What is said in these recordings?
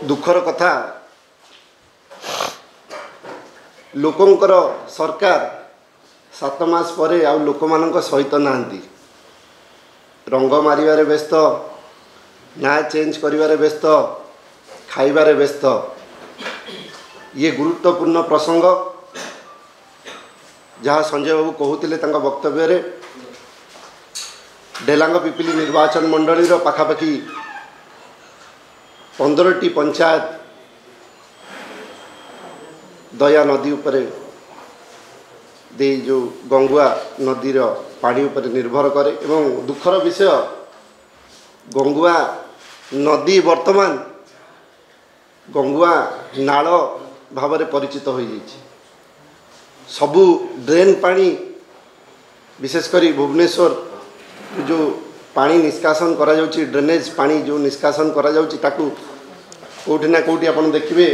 दुखर कथा लोकंकर सरकार 7 मास पर आ लोक मान सहित नांती रंग मारिबारे व्यस्त ना चेंज करिबारे व्यस्त खाइबारे व्यस्त ये गुरुत्वपूर्ण प्रसंग जहाँ संजय बाबू कहते वक्तव्य डेलांग पिपिली निर्वाचन मंडली पाखापाखि 15टी पंचायत दया नदी उपरे दे जो गंगुआ नदीर पानी उपरे निर्भर करे एवं दुखर विषय गंगुआ नदी वर्तमान गंगुआ नाल भाव में परिचित हो सबू ड्रेन पानी विशेषकर भुवनेश्वर जो पानी निष्कासन करा जाउची ड्रेनेज पानी जो निष्कासन करा जाउची ताकू कोठी ना कोठी आपण देखिबे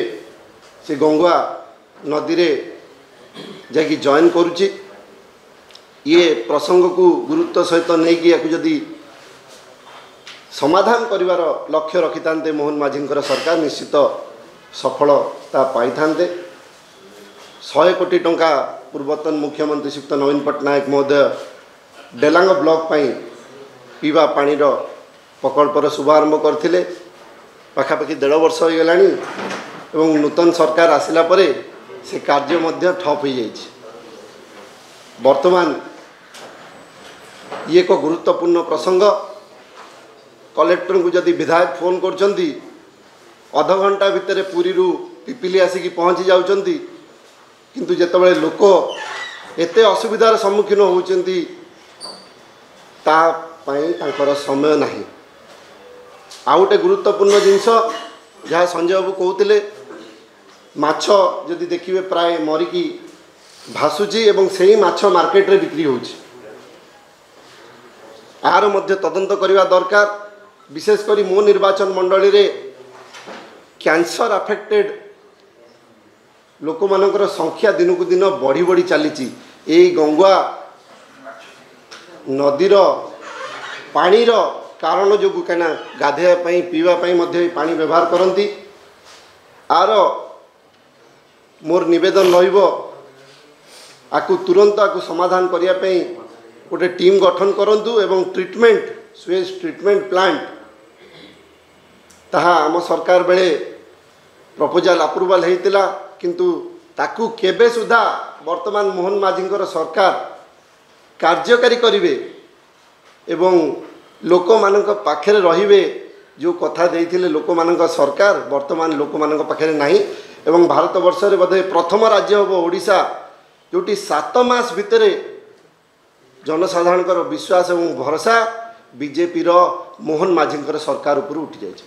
से गंगुआ नदी रे जाकि जॉइन करुची ये प्रसंग को गुरुत्व सहित नहीं कि याकू जदी समाधान करिवार लक्ष्य रखितांते मोहन माझींकर सरकार निश्चित सफलता पाई थांते 100 कोटी टंका पूर्वतन मुख्यमंत्री श्रीयुक्त नवीन पट्टनायक महोदय डेलांग ब्लॉक पाई पीवा पानीर प्रकल्पर शुभारंभ करथिले पाखापाखि 1.5 वर्ष हो गलानी एवं नूतन सरकार आसिला परे से कार्य मध्य ठप हो जाइछि। वर्तमान ये एक गुरुत्वपूर्ण प्रसंग कलेक्टर को जदि विधायक फोन करचंती अध घंटा भितर पुरी रु पिपिली आसिकी पहुँची जाउचंती किंतु जेतबेले लोक एते असुविधार सम्मुखीन होउचंती ता पाई तांकर समय नहीं। आउ गोटे गुरुत्वपूर्ण जिनस जहाँ संजय बाबू कहते माछ जदि देखिए प्राय मरिकी भासुची एवं से ही माछ मार्केट रे बिक्री होउची आर मध्य तदंत करने दरकार विशेषकर मो निर्वाचन मंडली रे कैंसर अफेक्टेड लोक मानकर संख्या दिन को दिन बढ़ी बढ़ी चली गंगुआ नदीर पानीर कारण जो कहीं गाधेवाई पीवाई पानी व्यवहार करती आर मोर निवेदन रु तुरंत आकु समाधान करने गोटे टीम गठन करंतु एवं ट्रीटमेंट स्वेज ट्रीटमेंट प्लांट ताहा आम सरकार बेले प्रपोजल अप्रूवल होता किंतु ताकू केबे सुधा वर्तमान मोहन माझींकर सरकार कार्यकारी करिवे एवं लोक मानक पाखरे रहिबे जो कथा देइथिले लोक मानक सरकार वर्तमान लोक मानक पाखरे नाही एवं भारत वर्ष रे बधे प्रथम राज्य होबो ओडिशा जोटी 7 मास भितरे जनसाधारणकर विश्वास एवं भरोसा बीजेपी रो मोहन माझींकर सरकार ऊपर उठी जाइछ।